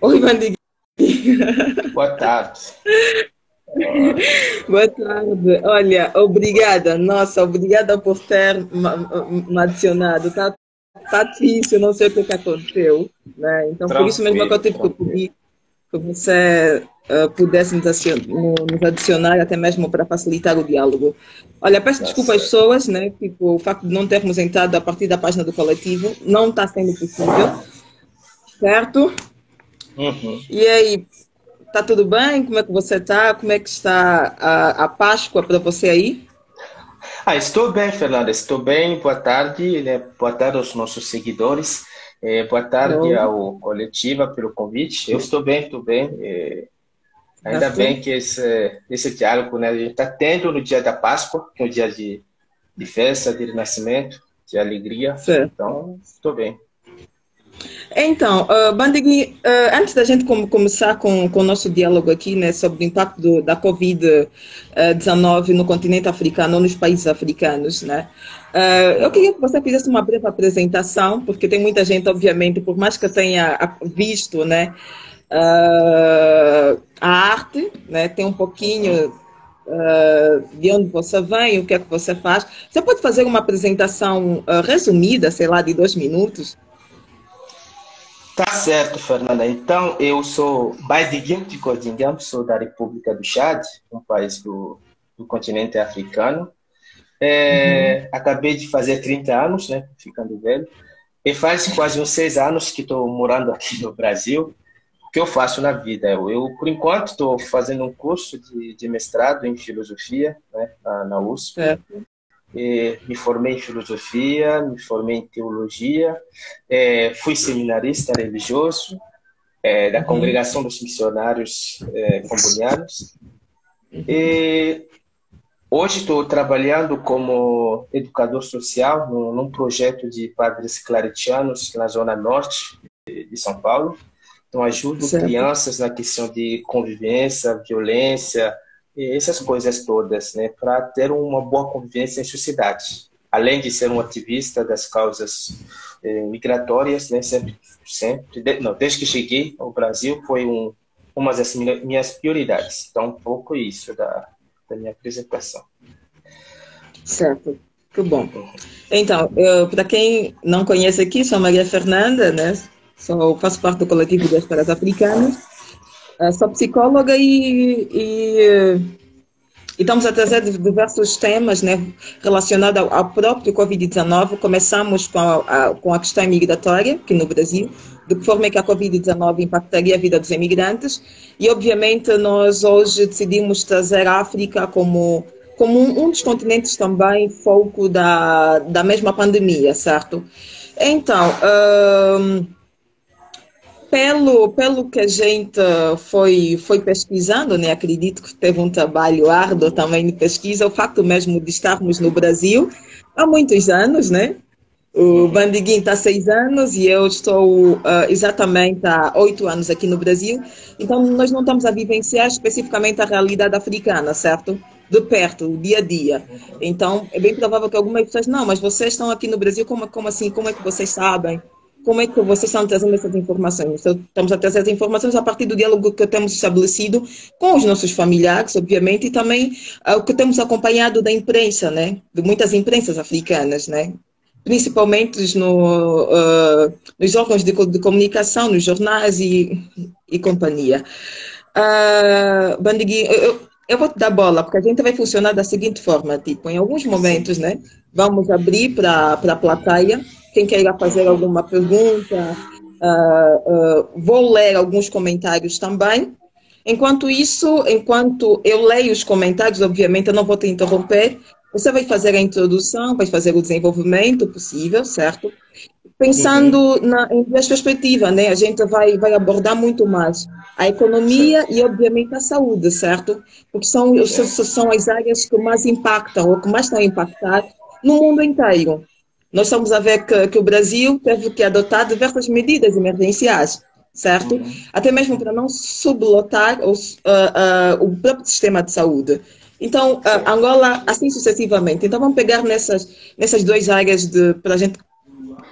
Oi, Bandiguinha. Boa tarde. Boa tarde. Olha, obrigada. Nossa, obrigada por ter me adicionado. Tá difícil, não sei o que aconteceu, né? Então, por isso mesmo é que eu Tranquilo, tive que tranquilo. pedir que você pudesse nos adicionar, até mesmo para facilitar o diálogo. Olha, peço Tá desculpa às certo. pessoas, né? Tipo, o facto de não termos entrado a partir da página do coletivo não está sendo possível, certo? Uhum. E aí, tá tudo bem? Como é que você tá? Como é que está a Páscoa para você aí? Estou bem, Fernanda. Estou bem. Boa tarde, né? Boa tarde aos nossos seguidores. Boa tarde Show, ao Coletiva pelo convite. Eu estou bem, estou bem. Ainda certo? bem que esse diálogo, né, a gente está tendo no dia da Páscoa, que é um dia de festa, de renascimento, de alegria. Certo. Então, estou bem. Então, Bandegui, antes da gente começar com o nosso diálogo aqui, né, sobre o impacto da Covid-19 no continente africano ou nos países africanos, né, eu queria que você fizesse uma breve apresentação, porque tem muita gente, obviamente, por mais que eu tenha visto, né, a arte, né, tem um Uhum. pouquinho de onde você vem, o que é que você faz. Você pode fazer uma apresentação resumida, sei lá, de 2 minutos? Tá certo, Fernanda. Então, eu sou Baidiguinho de Codingam, sou da República do Chad, um país do continente africano. Uhum. Acabei de fazer 30 anos, né, ficando velho. E faz quase uns 6 anos que estou morando aqui no Brasil. O que eu faço na vida? Por enquanto, estou fazendo um curso de mestrado em filosofia, né, na USP. Certo. Me formei em filosofia, me formei em teologia, fui seminarista religioso, da Uhum. Congregação dos Missionários Cambonianos. Uhum. E hoje estou trabalhando como educador social num projeto de padres claretianos na Zona Norte de São Paulo. Então, ajudo Certo. crianças na questão de convivência, violência, e essas coisas todas, né, para ter uma boa convivência em sociedade. Além de ser um ativista das causas migratórias, né, não, desde que cheguei ao Brasil, foi uma das minhas prioridades. Então, um pouco isso da minha apresentação. Certo. Que bom. Então, para quem não conhece aqui, sou Maria Fernanda, né? Faço parte do coletivo de Diásporas Africanas. Sou psicóloga e estamos a trazer diversos temas, né, relacionados ao próprio Covid-19. Começamos com a questão migratória, aqui no Brasil, de que forma é que a Covid-19 impactaria a vida dos imigrantes. E, obviamente, nós hoje decidimos trazer a África como um dos continentes também foco da mesma pandemia, certo? Então, pelo que a gente foi pesquisando, né? Acredito que teve um trabalho árduo também de pesquisa, o facto mesmo de estarmos no Brasil há muitos anos, né? O Uhum. Bandiguinho está há 6 anos e eu estou exatamente há 8 anos aqui no Brasil. Então, nós não estamos a vivenciar especificamente a realidade africana, certo? De perto, o dia a dia. Então, é bem provável que algumas pessoas, não, mas vocês estão aqui no Brasil, como assim? Como é que vocês sabem? Como é que vocês estão trazendo essas informações? Então, estamos a trazer essas informações a partir do diálogo que temos estabelecido com os nossos familiares, obviamente, e também o que temos acompanhado da imprensa, né? De muitas imprensas africanas, né? Principalmente nos órgãos de comunicação, nos jornais e companhia. Bandegui, eu vou te dar bola, porque a gente vai funcionar da seguinte forma, tipo, em alguns Sim. momentos, né, vamos abrir para a plateia, quem queira fazer Uhum. alguma pergunta, vou ler alguns comentários também. Enquanto isso, enquanto eu leio os comentários, obviamente eu não vou te interromper, você vai fazer a introdução, vai fazer o desenvolvimento possível, certo? Uhum. Pensando em duas perspectivas, né? A gente vai abordar muito mais a economia Certo, e, obviamente, a saúde, certo? Porque certo. são as áreas que mais impactam, ou que mais estão a impactar no mundo inteiro. Nós estamos a ver que o Brasil teve que adotar diversas medidas emergenciais, certo? Uhum. Até mesmo para não sublotar o próprio sistema de saúde. Então, Certo. Angola, assim sucessivamente. Então, vamos pegar nessas duas áreas para a gente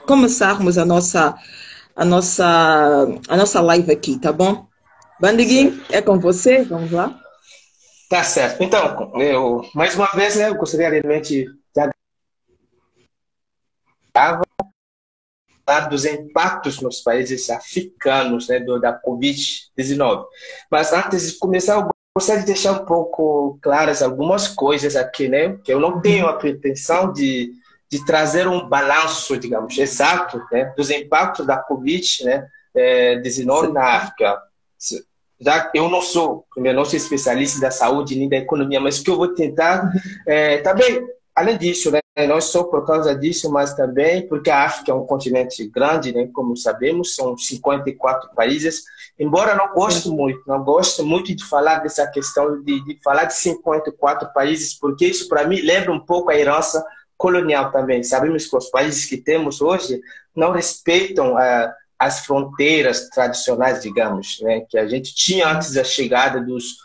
começarmos a nossa live aqui, tá bom? Bandiguin, é com você, vamos lá. Tá certo. Então, mais uma vez, né, eu gostaria realmente de falar dos impactos nos países africanos, né, da Covid-19. Mas antes de começar, eu gostaria de deixar um pouco claras algumas coisas aqui, né, que eu não tenho a pretensão de trazer um balanço, digamos, exato, né, dos impactos da Covid, né, 19 na África. Já que eu não sou especialista da saúde nem da economia, mas o que eu vou tentar também, além disso, né, não só por causa disso, mas também porque a África é um continente grande, né, como sabemos, são 54 países. Embora não gosto muito de falar dessa questão de falar de 54 países, porque isso para mim lembra um pouco a herança colonial também. Sabemos que os países que temos hoje não respeitam as fronteiras tradicionais, digamos, né, que a gente tinha antes da chegada dos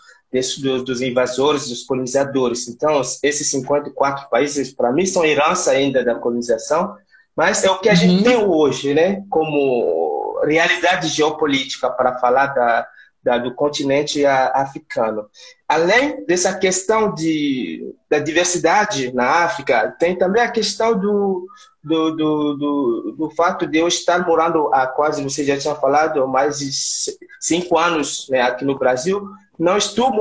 invasores, dos colonizadores. Então, esses 54 países, para mim, são herança ainda da colonização, mas é o que a gente tem hoje, né, como realidade geopolítica para falar do continente africano. Além dessa questão da diversidade na África, tem também a questão do fato de eu estar morando há quase, você já tinha falado, mais de 5 anos, né, aqui no Brasil. Não estou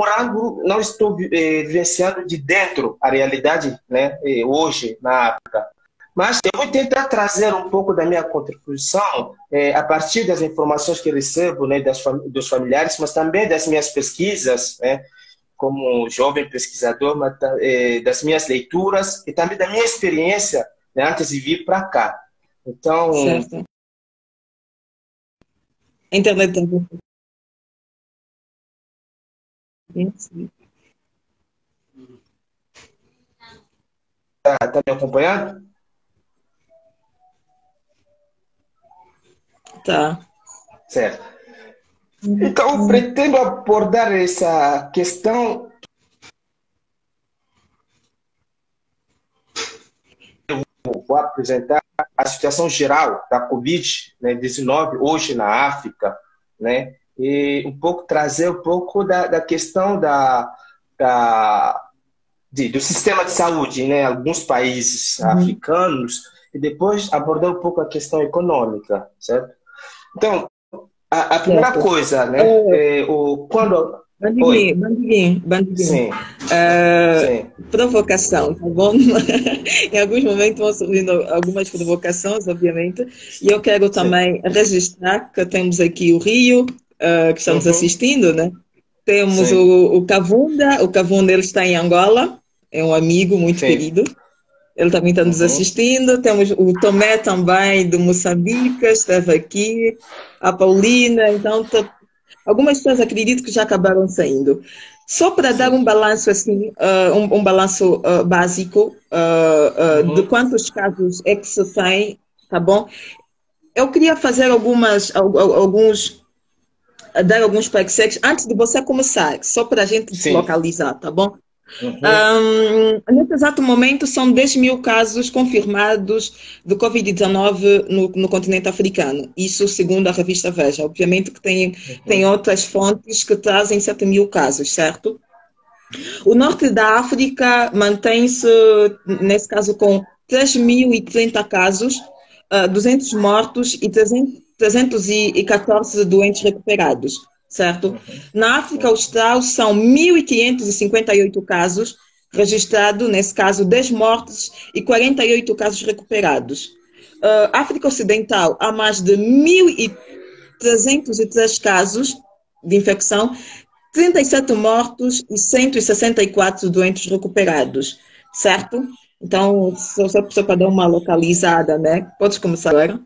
vivenciando de dentro a realidade, né, hoje na África. Mas eu vou tentar trazer um pouco da minha contribuição a partir das informações que recebo, né, dos familiares, mas também das minhas pesquisas, né, como jovem pesquisador, mas, das minhas leituras e também da minha experiência, né, antes de vir para cá. Então... Certo. Internet também. Tá me acompanhando? Tá. Certo. Então, eu pretendo abordar essa questão. Eu vou apresentar a situação geral da Covid-19 hoje na África, né? E trazer um pouco da questão do sistema de saúde, né? Alguns países africanos, e depois abordar um pouco a questão econômica, certo? Então, a primeira coisa, né? Quando... Bandiguinho. Sim. Sim. Provocação, tá bom? Em alguns momentos vão surgindo algumas provocações, obviamente, e eu quero também registrar que temos aqui o Rio, que estamos assistindo, né? Temos o Kavunda ele está em Angola, é um amigo muito querido. Ele também está nos assistindo. Temos o Tomé também, de Moçambique, esteve aqui. A Paulina. Então, algumas pessoas acredito que já acabaram saindo. Só para dar um balanço assim, um balanço básico de quantos casos é que se tem, tá bom? Eu queria fazer dar alguns pareceres antes de você começar, só para a gente localizar, tá bom? Nesse exato momento, são 10 mil casos confirmados de Covid-19 no continente africano. Isso segundo a revista Veja. Obviamente que tem outras fontes que trazem 7 mil casos, certo? O norte da África mantém-se, nesse caso, com 3.030 casos, 200 mortos e 314 doentes recuperados. Certo? Na África Austral são 1.558 casos registrados, nesse caso 10 mortes e 48 casos recuperados. África Ocidental há mais de 1.303 casos de infecção, 37 mortos e 164 doentes recuperados, certo? Então, só para dar uma localizada, né? Podes começar agora?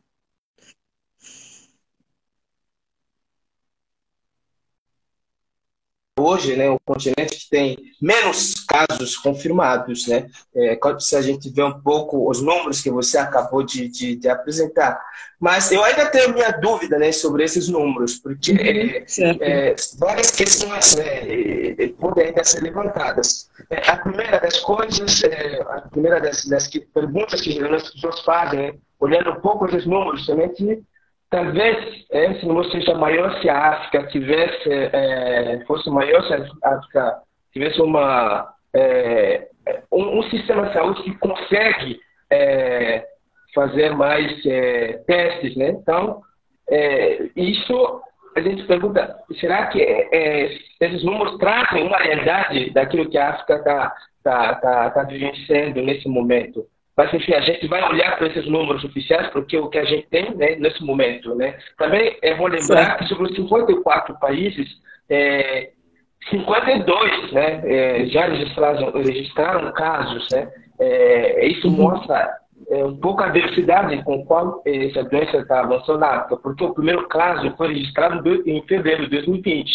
Hoje, né, o continente que tem menos casos confirmados, né? Se a gente vê um pouco os números que você acabou de apresentar. Mas eu ainda tenho minha dúvida, né, sobre esses números, porque várias questões, né, podem ainda ser levantadas. A primeira das coisas, a primeira das perguntas que as pessoas fazem, né, olhando um pouco esses números, também que talvez esse número seja maior se a África tivesse, fosse maior se a África tivesse um sistema de saúde que consegue fazer mais testes, né? Então, isso a gente pergunta, será que esses números trazem uma realidade daquilo que a África está vivenciando nesse momento? Mas, enfim, a gente vai olhar para esses números oficiais, porque o que a gente tem, né, nesse momento, né? Também é bom lembrar que sobre os 54 países, 52, né, já registraram casos, né? Isso mostra um pouco a velocidade com qual essa doença está avançando na África, porque o primeiro caso foi registrado em fevereiro de 2020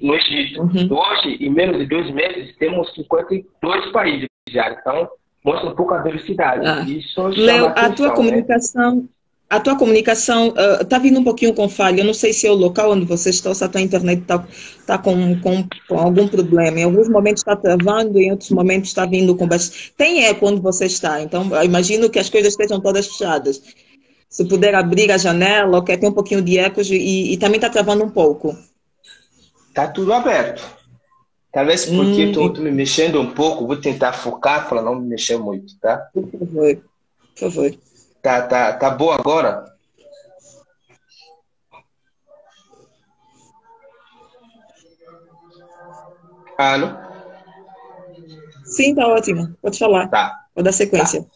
no Egito. Hoje, em menos de 2 meses, temos 52 países já. Então, mostra um pouco a velocidade. Isso Leo, chama atenção, a tua comunicação está vindo um pouquinho com falha. Eu não sei se é o local onde você está ou se a tua internet está com algum problema. Em alguns momentos está travando, em outros momentos está vindo com baixo. Tem eco onde você está, então eu imagino que as coisas estejam todas fechadas. Se puder abrir a janela, ok, tem um pouquinho de ecos e também está travando um pouco. Está tudo aberto. Talvez porque estou me mexendo um pouco, vou tentar focar para não me mexer muito, tá? Por favor, por favor. Tá boa agora? Alô? Sim, tá ótimo. Pode falar. Tá. Vou dar sequência. Tá.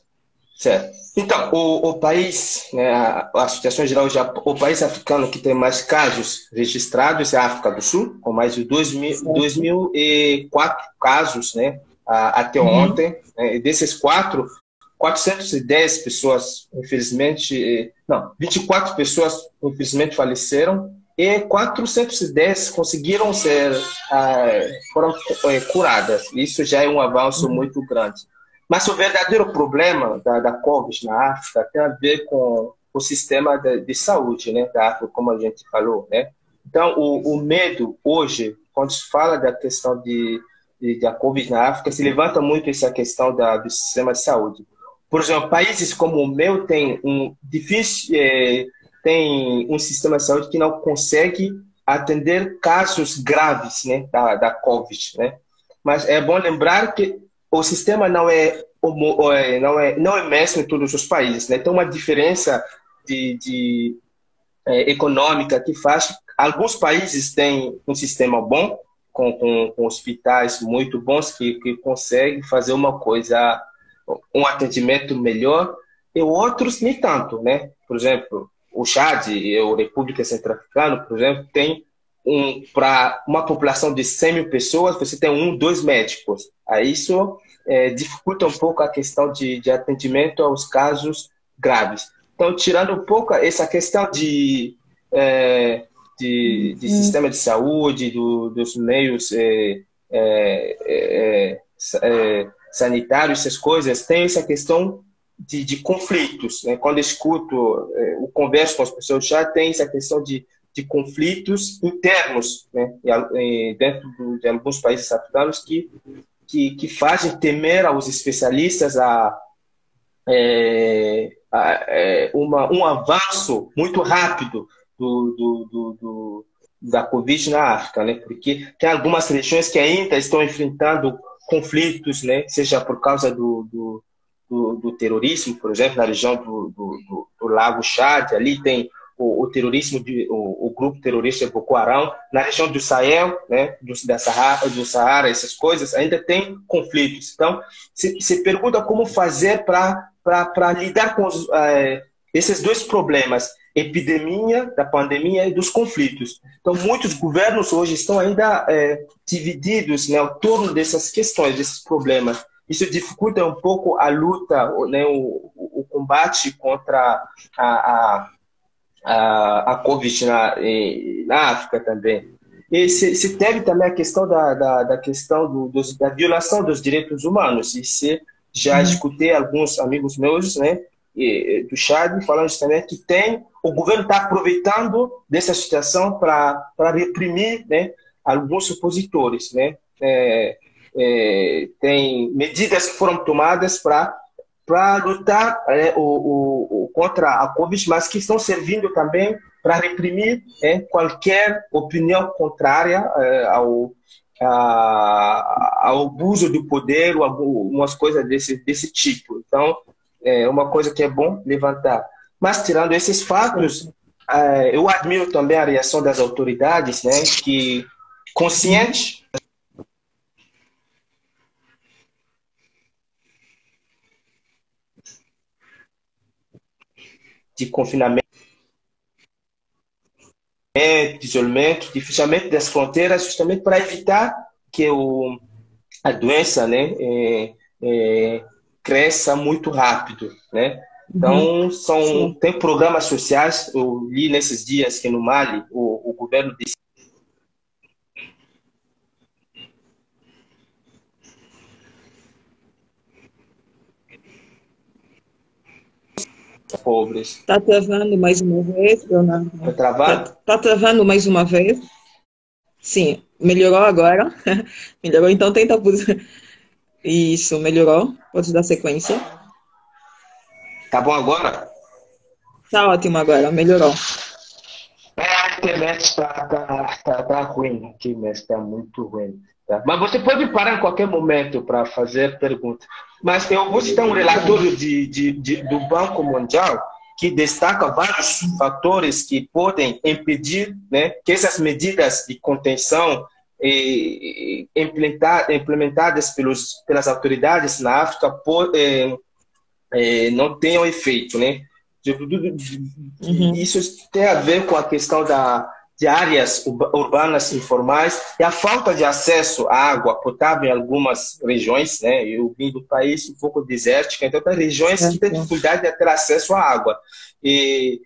Certo. Então, o país, né, a situação geral, o país africano que tem mais casos registrados é a África do Sul, com mais de 2.004 casos, né, até ontem. Né, e desses 410 pessoas, infelizmente, 24 pessoas, infelizmente, faleceram e 410 conseguiram foram curadas. Isso já é um avanço muito grande. Mas o verdadeiro problema da Covid na África tem a ver com o sistema de saúde, né, da África, como a gente falou, né? Então, o medo hoje, quando se fala da questão da Covid na África, se levanta muito essa questão do sistema de saúde. Por exemplo, países como o meu têm tem um sistema de saúde que não consegue atender casos graves, né, da Covid, né? Mas é bom lembrar que o sistema não é mesmo em todos os países, né? Tem uma diferença econômica que faz. Alguns países têm um sistema bom, com hospitais muito bons que conseguem fazer um atendimento melhor, e outros nem tanto, né? Por exemplo, o Chad e a República Centro-Africana, por exemplo, tem para uma população de 100 mil pessoas, você tem 2 médicos. Aí isso dificulta um pouco a questão de atendimento aos casos graves. Então, tirando um pouco essa questão de sistema de saúde, dos meios sanitários, essas coisas, tem essa questão de conflitos, né? Quando eu escuto, converso com as pessoas, já tem essa questão de conflitos internos, né? Dentro de alguns países africanos que fazem temer aos especialistas um avanço muito rápido da Covid na África, né? Porque tem algumas regiões que ainda estão enfrentando conflitos, né? Seja por causa do terrorismo, por exemplo, na região do Lago Chad, ali tem o terrorismo, o grupo terrorista Boko Haram, na região do Sahel, né, do Saara, essas coisas, ainda tem conflitos. Então, se pergunta como fazer para lidar com esses 2 problemas, da pandemia e dos conflitos. Então, muitos governos hoje estão ainda divididos, né, ao torno dessas questões, desses problemas. Isso dificulta um pouco a luta, né, o combate contra a Covid na África também. E se teve também a questão da questão da violação dos direitos humanos. E já escutei alguns amigos meus, né, do Chad falando também que o governo está aproveitando dessa situação para reprimir, né, alguns opositores, né? Tem medidas que foram tomadas para lutar contra a Covid, mas que estão servindo também para reprimir qualquer opinião contrária ao abuso do poder ou algumas coisas desse tipo. Então, é uma coisa que é bom levantar. Mas, tirando esses fatos, eu admiro também a reação das autoridades, né, que, conscientes de confinamento, de isolamento, de fechamento das fronteiras, justamente para evitar que a doença, né, cresça muito rápido, né? Então, tem programas sociais. Eu li nesses dias que no Mali o governo disse pobres. Está travando mais uma vez, Leonardo? Está travando? Está travando mais uma vez? Sim, melhorou agora. Melhorou, então tenta... Isso, melhorou. Pode dar sequência. Tá bom agora? Tá ótimo agora, melhorou. A internet está ruim aqui, mas está muito ruim. Tá? Mas você pode parar em qualquer momento para fazer perguntas. Mas eu vou citar um relatório do Banco Mundial que destaca vários fatores que podem impedir, né, que essas medidas de contenção implementadas pelas autoridades na África não tenham efeito, né? Isso tem a ver com a questão de áreas urbanas informais e a falta de acesso à água potável em algumas regiões, né? Eu vim do país um pouco desértico, então tem regiões que têm dificuldade de ter acesso à água. E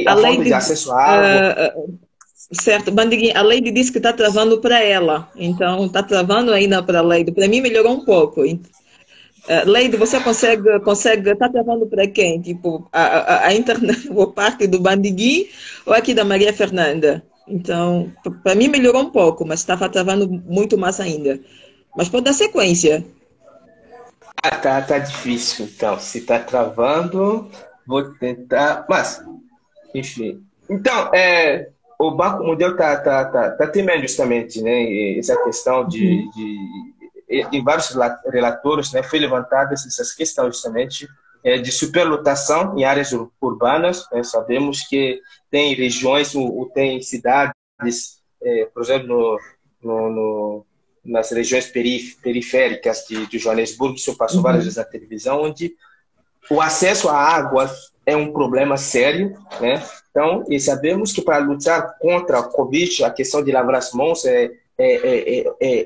a falta de acesso à água... Certo, Bandiguinha, a Leide disse que está travando para ela, então está travando ainda para a Leide. Para mim melhorou um pouco. Leide, você está travando para quem? Tipo, a internet, ou parte do Bandiguinha ou aqui da Maria Fernanda? Então, para mim melhorou um pouco, mas estava travando muito mais ainda. Mas pode dar sequência. Tá difícil, então. Se está travando, vou tentar. Mas, enfim. Então, o Banco Mundial está temendo justamente, né, essa questão em vários relatórios, né, foi levantada essa questão justamente de superlotação em áreas urbanas. Né? Sabemos que tem regiões ou tem cidades, por exemplo, nas regiões periféricas de Joanesburgo, isso passou várias vezes na televisão, onde o acesso à água é um problema sério, né? Então, e sabemos que para lutar contra a Covid, a questão de lavar as mãos é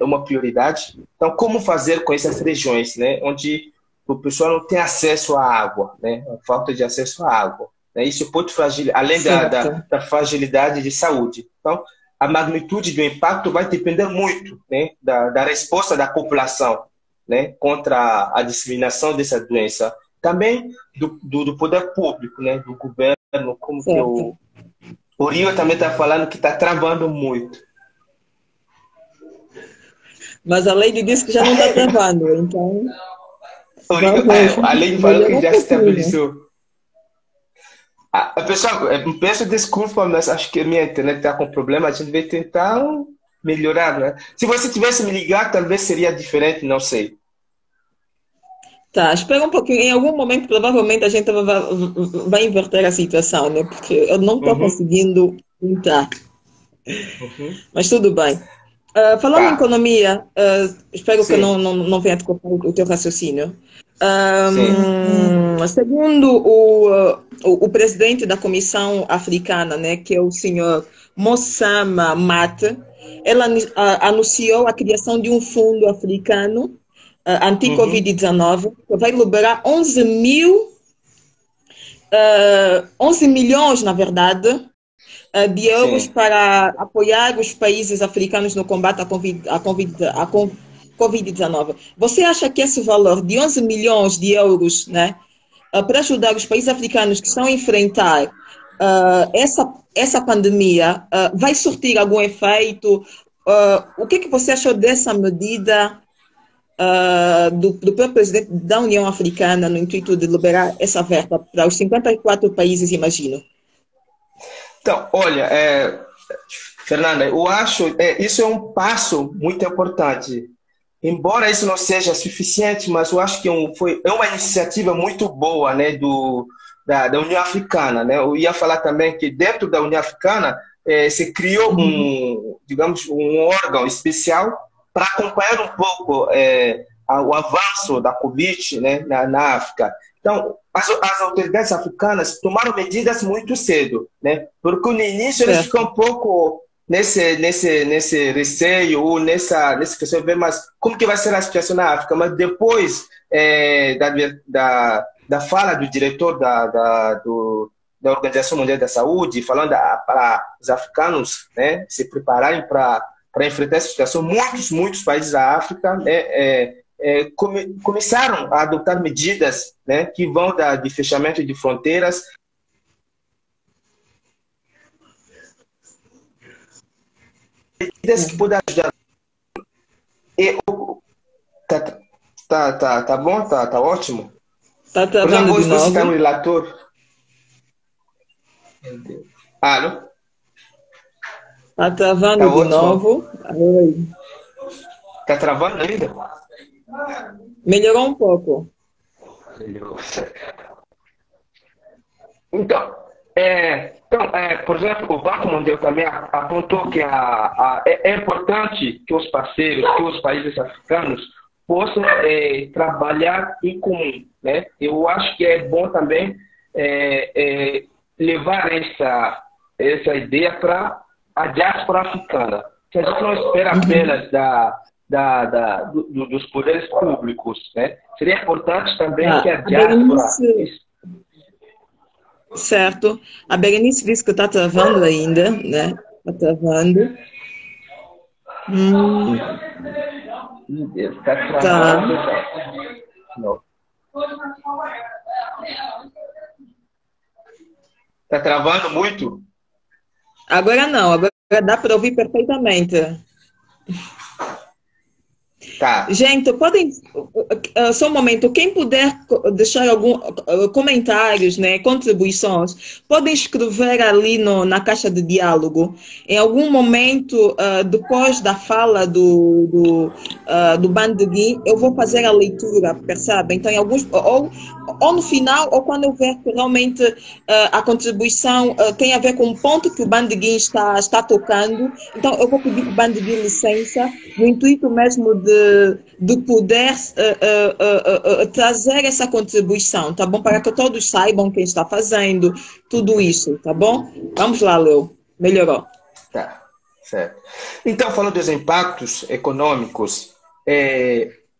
uma prioridade. Então, como fazer com essas regiões, né, onde o pessoal não tem acesso à água, né, a falta de acesso à água, né? Isso pode fragilizar, além da fragilidade de saúde. Então, a magnitude do impacto vai depender muito, né, da resposta da população, né, contra a disseminação dessa doença. Também do poder público, né, do governo, como que o Rio também está falando que está travando muito. Mas a Leide disse que já não está travando, então... A Leide falou que já estabilizou. Pessoal, peço desculpa, mas acho que a minha internet está com problema. A gente vai tentar melhorar, né? Se você tivesse me ligado, talvez seria diferente, não sei. Tá, espera um pouquinho. Em algum momento, provavelmente, a gente vai inverter a situação, né? Porque eu não estou conseguindo entrar. Mas tudo bem. Falando em economia, espero que não venha cortar o teu raciocínio. Segundo o presidente da Comissão Africana, né, que é o senhor Mossama Mate, ela anunciou a criação de um fundo africano anti-Covid-19, que vai liberar 11 milhões, na verdade, de euros para apoiar os países africanos no combate à Covid-19. Você acha que esse valor de 11 milhões de euros, né, para ajudar os países africanos que estão a enfrentar essa pandemia, vai surtir algum efeito? O que você achou dessa medida? do próprio presidente da União Africana no intuito de liberar essa verba para os 54 países, imagino? Então, olha, Fernanda, eu acho isso é um passo muito importante. Embora isso não seja suficiente, mas eu acho que é uma iniciativa muito boa, né, da União Africana, né? Eu ia falar também que dentro da União Africana se criou digamos, um órgão especial para acompanhar um pouco o avanço da Covid, né, na África. Então, as autoridades africanas tomaram medidas muito cedo, né? Porque no início eles ficam um pouco nesse receio ou nessa questão de ver, mas como que vai ser a situação na África? Mas depois da fala do diretor da Organização Mundial da Saúde, falando para os africanos, né, se prepararem para enfrentar essa situação, muitos países da África, né, começaram a adotar medidas, né, que vão de fechamento de fronteiras, medidas que podem ajudar. Tá bom? Tá ótimo? Tá travando de novo. Você está no relator? Alô? Tá travando de novo. Oi. Tá travando ainda? Melhorou um pouco. Melhorou. Então, por exemplo, o Banco Mundial também apontou que é importante que os parceiros, que os países africanos possam trabalhar em comum, né? Eu acho que é bom também levar essa ideia para a diáspora africana. Que a gente não espera apenas dos poderes públicos, né? Seria importante também que a diáspora... Certo. A Berenice disse que está travando ainda, né? Está travando. Está travando. Não. Está travando muito? Agora não, agora dá para ouvir perfeitamente. Tá. Gente, podem, só um momento, quem puder deixar alguns comentários, né, contribuições, podem escrever ali na caixa de diálogo. Em algum momento, depois da fala do Bandegui, eu vou fazer a leitura, percebe? Então, em alguns, ou no final, ou quando eu ver que realmente a contribuição tem a ver com o ponto que o Bandegui está tocando, então eu vou pedir para o Bandegui licença, no intuito mesmo de poder trazer essa contribuição, tá bom? Para que todos saibam quem está fazendo tudo isso, tá bom? Vamos lá, Leo. Melhorou. Tá, certo. Então, falando dos impactos econômicos,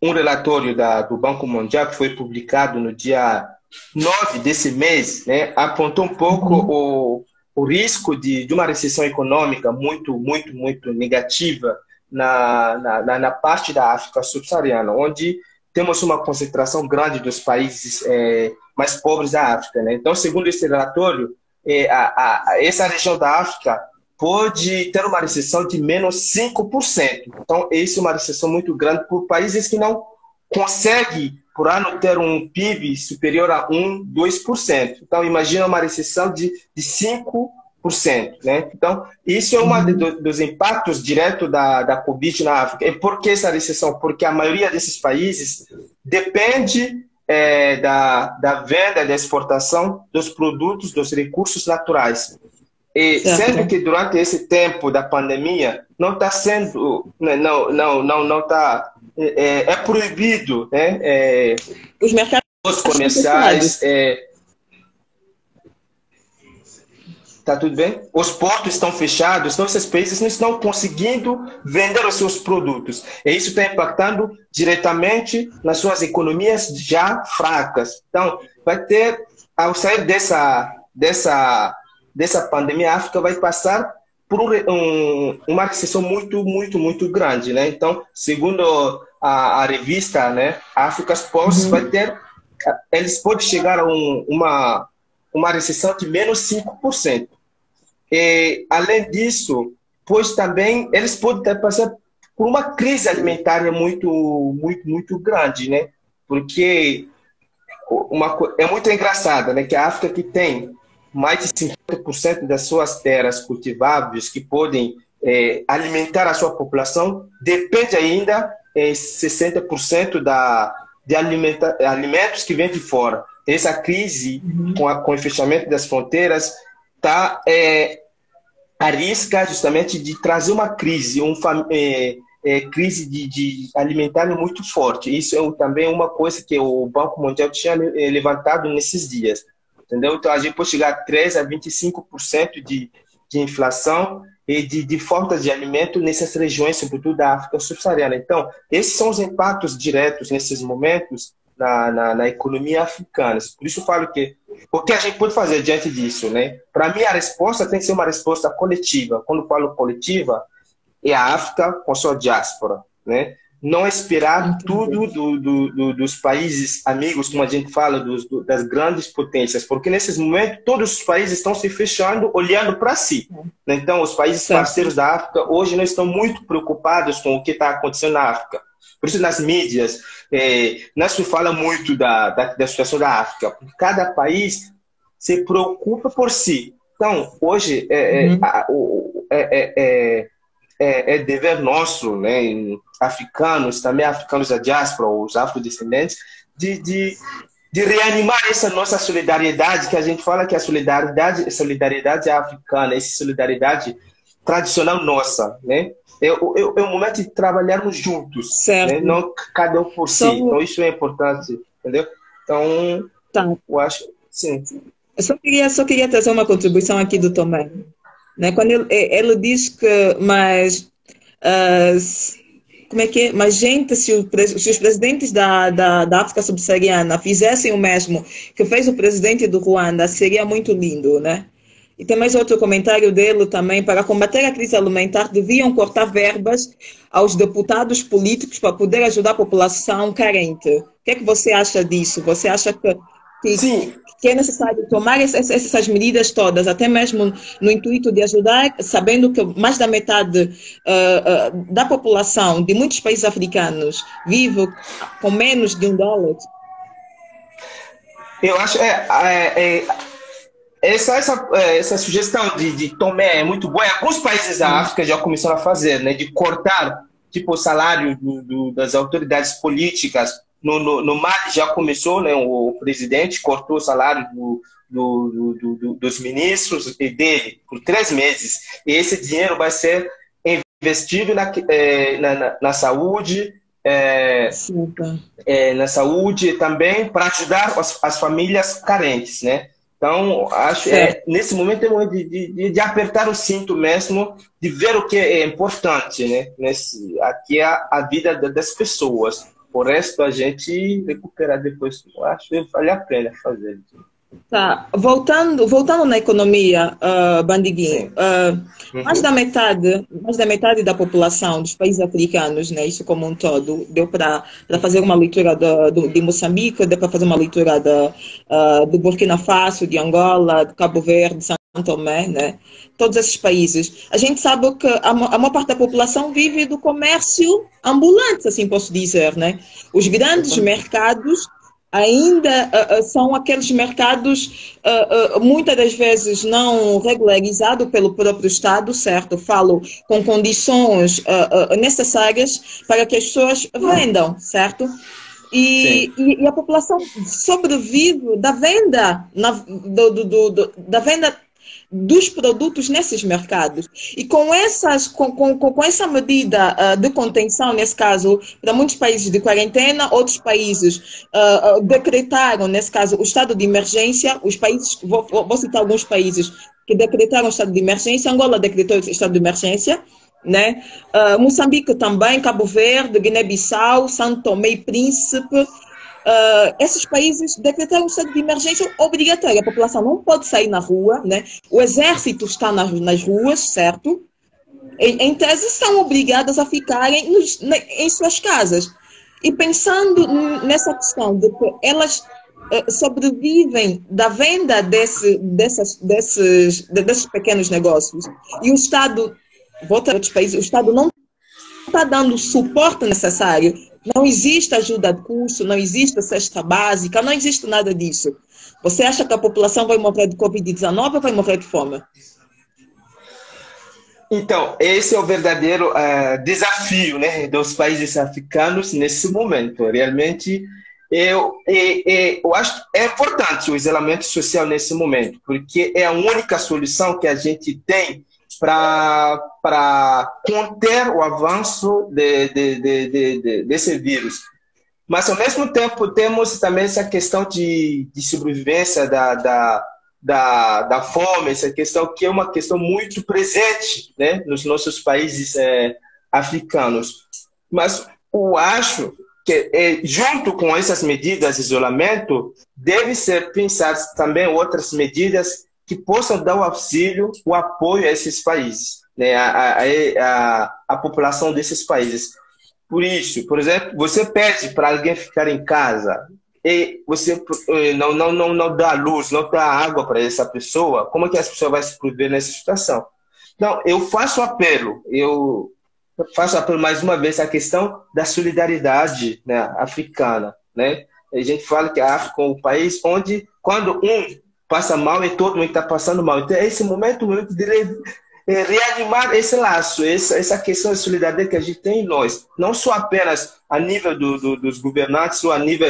um relatório do Banco Mundial, que foi publicado no dia 9 desse mês, né, apontou um pouco o risco de uma recessão econômica muito negativa na parte da África subsaariana, onde temos uma concentração grande dos países mais pobres da África, né? Então, segundo esse relatório, essa região da África pode ter uma recessão de menos 5%. Então, isso é uma recessão muito grande por países que não conseguem, por ano, ter um PIB superior a 2%. Então, imagina uma recessão de 5%. Né? Então, isso é um dos impactos diretos da Covid na África. E por que essa recessão? Porque a maioria desses países depende da venda, da exportação dos produtos, dos recursos naturais. E sendo que durante esse tempo da pandemia não está sendo, não está, é proibido, né? Os mercados comerciais. Tá tudo bem? Os portos estão fechados, então esses países não estão conseguindo vender os seus produtos. E isso está impactando diretamente nas suas economias já fracas. Então, vai ter, ao sair dessa pandemia, a África vai passar por uma recessão muito grande, né? Então, segundo a revista, né, Africa's Pulse, eles podem chegar a uma recessão de menos 5%. E, além disso, pois também eles podem passar por uma crise alimentar muito grande, né? Porque é muito engraçado, né? Que a África que tem mais de 50% das suas terras cultiváveis que podem alimentar a sua população, depende ainda 60% de alimentos que vêm de fora. Essa crise, com o fechamento das fronteiras, arrisca justamente de trazer uma crise, crise de alimentar muito forte. Isso é também uma coisa que o Banco Mundial tinha levantado nesses dias. Entendeu? Então, a gente pode chegar a 3% a 25% de inflação e de falta de alimento nessas regiões, sobretudo da África subsaariana. Então, esses são os impactos diretos nesses momentos na economia africana. Por isso eu falo que o que a gente pode fazer diante disso, né? Para mim, a resposta tem que ser uma resposta coletiva. Quando eu falo coletiva, é a África com sua diáspora, né? Não esperar tudo dos países amigos, como a gente fala, das grandes potências, porque nesses momentos todos os países estão se fechando, olhando para si. Então, os países parceiros da África hoje não estão muito preocupados com o que está acontecendo na África. Por isso, nas mídias, não se fala muito da situação da África, porque cada país se preocupa por si. Então, hoje, é dever nosso, né, africanos, também africanos da diáspora, os afrodescendentes, de reanimar essa nossa solidariedade, que a gente fala que a solidariedade africana, essa solidariedade tradicional nossa, né? É o momento de trabalharmos juntos, né? Não cada um por si. Então, isso é importante, entendeu? Então, eu acho, sim. Eu só queria trazer uma contribuição aqui do Tomé. Né? Quando ele diz que, como é que é? Mas, gente, se os presidentes da África subsaariana fizessem o mesmo que fez o presidente do Ruanda, seria muito lindo, né? E tem mais outro comentário dele também: para combater a crise alimentar, deviam cortar verbas aos deputados políticos para poder ajudar a população carente. O que é que você acha disso? Você acha que é necessário tomar essas medidas todas, até mesmo no intuito de ajudar, sabendo que mais da metade da população de muitos países africanos vive com menos de $1? Eu acho essa sugestão de Tomé é muito boa. Alguns países da África já começaram a fazer, né, de cortar tipo o salário das autoridades políticas. No Mali já começou, né, o presidente cortou o salário dos ministros e dele por 3 meses. E esse dinheiro vai ser investido na saúde, na saúde também para ajudar as famílias carentes, né? Então, acho nesse momento é momento de apertar o cinto mesmo, de ver o que é importante, né? Aqui é a vida das pessoas. O resto a gente recuperar depois. Eu acho que vale a pena fazer. Tá, voltando na economia, Bandiguinho, mais da metade da população dos países africanos, né, isso como um todo, deu para fazer uma leitura de Moçambique, deu para fazer uma leitura do Burkina Faso, de Angola, de Cabo Verde, São Tomé, né, todos esses países. A gente sabe que a maior parte da população vive do comércio ambulante, assim posso dizer, né? Os grandes mercados ainda são aqueles mercados muitas das vezes não regularizados pelo próprio Estado, certo? Falo com condições necessárias para que as pessoas vendam, certo? E a população sobrevive da venda, da venda dos produtos nesses mercados. E com essa medida de contenção, nesse caso, para muitos países de quarentena, outros países decretaram, nesse caso, o estado de emergência. Os países, vou citar alguns países que decretaram o estado de emergência. Angola decretou o estado de emergência, né? Moçambique também, Cabo Verde, Guiné-Bissau, São Tomé e Príncipe. Esses países decretaram um estado de emergência obrigatório. A população não pode sair na rua, né? O exército está nas ruas, certo? Em tese, são obrigadas a ficarem em suas casas. E pensando nessa questão de que elas sobrevivem da venda desses pequenos negócios, e o Estado, volta a outros países, o Estado não está dando o suporte necessário. Não existe ajuda de custo, não existe cesta básica, não existe nada disso. Você acha que a população vai morrer de Covid-19 ou vai morrer de fome? Então, esse é o verdadeiro desafio, né, dos países africanos nesse momento. Realmente, eu acho que é importante o isolamento social nesse momento, porque é a única solução que a gente tem para conter o avanço desse vírus. Mas, ao mesmo tempo, temos também essa questão de sobrevivência da fome, essa questão que é uma questão muito presente, né, nos nossos países africanos. Mas eu acho que, junto com essas medidas de isolamento, deve ser pensadas também outras medidas que possam dar o auxílio, o apoio a esses países, né, a população desses países. Por isso, por exemplo, você pede para alguém ficar em casa e você não dá luz, não dá água para essa pessoa, como é que essa pessoa vai se prover nessa situação? Então, eu faço apelo mais uma vez à questão da solidariedade, né, africana, né? A gente fala que a África é um país onde, quando um passa mal, e todo mundo está passando mal. Então, é esse momento de reanimar esse laço, essa questão de solidariedade que a gente tem em nós, não só apenas a nível dos governantes ou a nível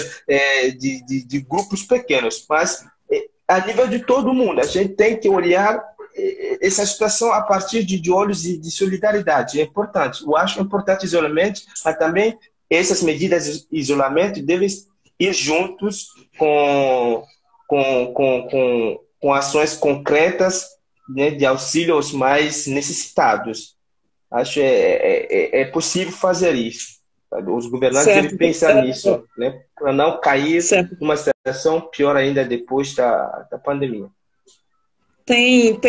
de grupos pequenos, mas a nível de todo mundo. A gente tem que olhar essa situação a partir de olhos de solidariedade. É importante. Eu acho importante isolamento, mas também essas medidas de isolamento devem ir juntos com ações concretas, né, de auxílio aos mais necessitados. Acho que é possível fazer isso. Os governantes devem pensar nisso, né, para não cair numa situação pior ainda depois da pandemia. Tenho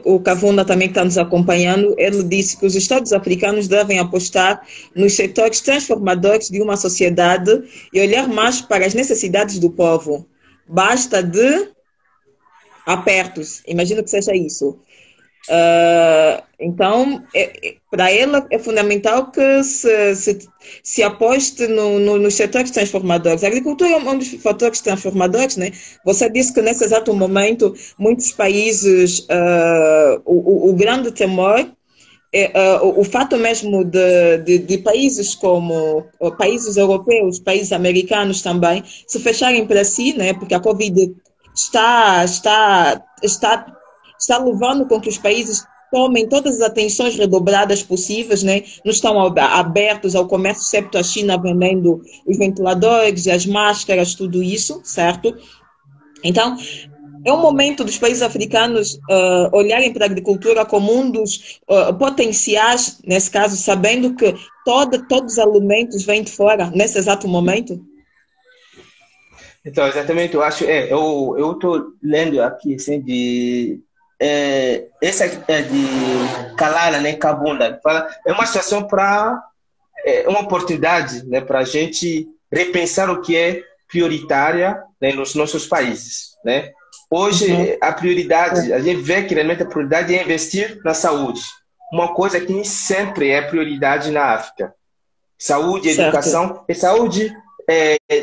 o Kavunda também que está nos acompanhando. Ele disse que os Estados africanos devem apostar nos setores transformadores de uma sociedade e olhar mais para as necessidades do povo. Basta de apertos. Imagino que seja isso. Então, para ela é fundamental que se aposte nos setores transformadores. A agricultura é um dos fatores transformadores, né? Você disse que nesse exato momento, muitos países, o grande temor é o fato mesmo de países como países europeus, países americanos também, se fecharem para si, né? Porque a Covid está levando com que os países tomem todas as atenções redobradas possíveis, né? Não estão abertos ao comércio, exceto a China vendendo os ventiladores, as máscaras, tudo isso, certo? Então, é um momento dos países africanos olharem para a agricultura como um dos potenciais, nesse caso, sabendo que todos os alimentos vêm de fora, nesse exato momento? Então, exatamente, eu acho, eu estou lendo aqui, assim, essa é de Kalala, né, Kavunda, fala, é uma situação uma oportunidade, né, para a gente repensar o que é prioritária, né, nos nossos países, né? Hoje, a prioridade, a gente vê que realmente a prioridade é investir na saúde, uma coisa que nem sempre é prioridade na África. Saúde, educação, e saúde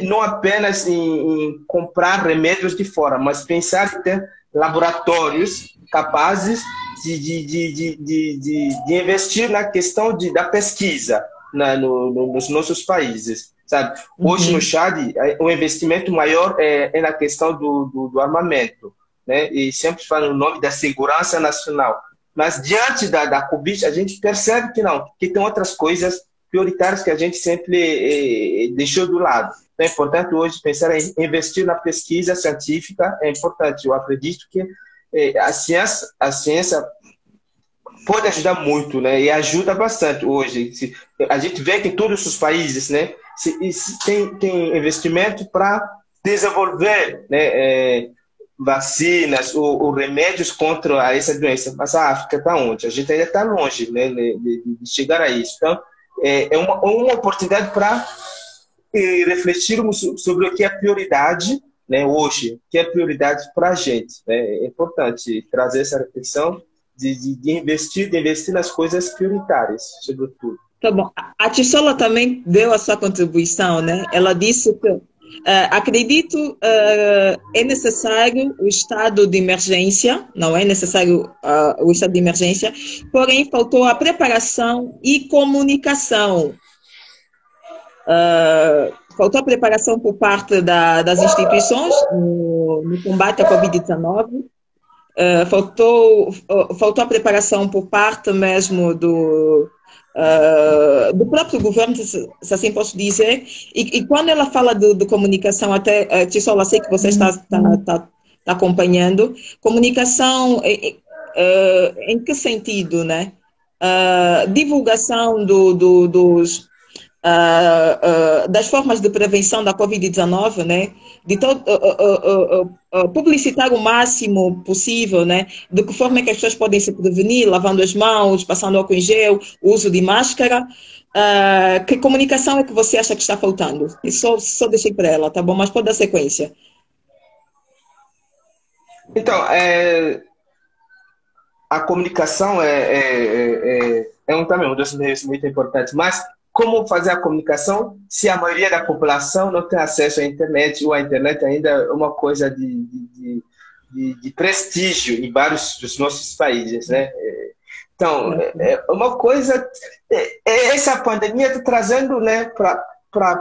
não apenas em comprar remédios de fora, mas pensar em ter laboratórios capazes de investir na questão da pesquisa nos nossos países, sabe? Hoje no Chad, o investimento maior é na questão do armamento, né? E sempre fala no nome da segurança nacional. Mas diante da Covid, a gente percebe que tem outras coisas prioritárias que a gente sempre deixou do lado. É importante hoje pensar em investir na pesquisa científica, é importante. Eu acredito que a ciência pode ajudar muito, né? E ajuda bastante hoje. A gente vê que em todos os países, né, tem investimento para desenvolver, né, vacinas ou remédios contra essa doença. Mas a África está onde? A gente ainda está longe, né, de chegar a isso. Então, é uma oportunidade para refletirmos sobre o que é prioridade, né, hoje, o que é prioridade para a gente, né? É importante trazer essa reflexão de investir nas coisas prioritárias, sobretudo. Tá bom. A Tissola também deu a sua contribuição, né? Ela disse que acredito é necessário o estado de emergência, não é necessário o estado de emergência, porém faltou a preparação e comunicação. Faltou a preparação por parte das instituições no combate à Covid-19. Faltou a preparação por parte mesmo do próprio governo, se assim posso dizer, e quando ela fala de comunicação, até, Tissola, sei que você está acompanhando, comunicação em que sentido, né? Divulgação das formas de prevenção da Covid-19, né? De publicitar o máximo possível, né? De que forma é que as pessoas podem se prevenir, lavando as mãos, passando álcool em gel, o uso de máscara. Que comunicação é que você acha que está faltando? E só deixei para ela, tá bom? Mas pode dar sequência. Então, a comunicação também um dos meios muito importantes, mas como fazer a comunicação se a maioria da população não tem acesso à internet, ou a internet ainda é uma coisa de prestígio em vários dos nossos países, né? Então, uma coisa... essa pandemia está trazendo, né, para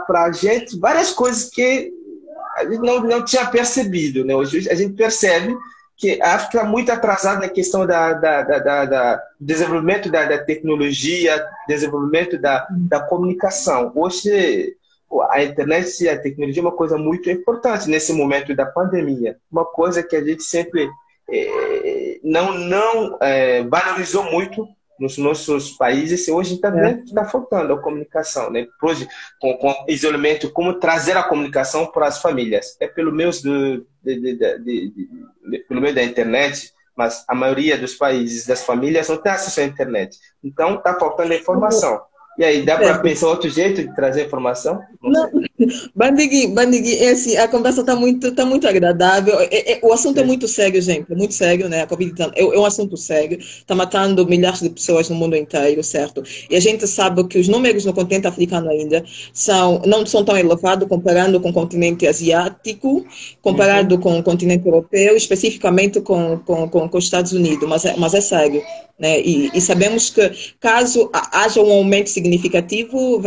a gente várias coisas que a gente não tinha percebido, né? Hoje a gente percebe que a África é muito atrasada na questão do desenvolvimento da tecnologia, desenvolvimento da comunicação. Hoje, a internet e a tecnologia é uma coisa muito importante nesse momento da pandemia. Uma coisa que a gente sempre não valorizou muito nos nossos países, e hoje está faltando a comunicação, né? Hoje, com isolamento, como trazer a comunicação para as famílias. É pelo meio da internet, mas a maioria dos países, das famílias, não tem acesso à internet. Então, está faltando informação. E aí, dá para pensar outro jeito de trazer informação? Não. Bandegui, assim, a conversa está muito agradável. O assunto é muito sério, gente. É muito sério, né? A Covid é um assunto sério. Está matando milhares de pessoas no mundo inteiro, certo? E a gente sabe que os números no continente africano ainda não são tão elevados comparando com o continente asiático, comparado com o continente europeu, especificamente com os Estados Unidos. Mas é sério. Né? E sabemos que, caso haja um aumento significativo,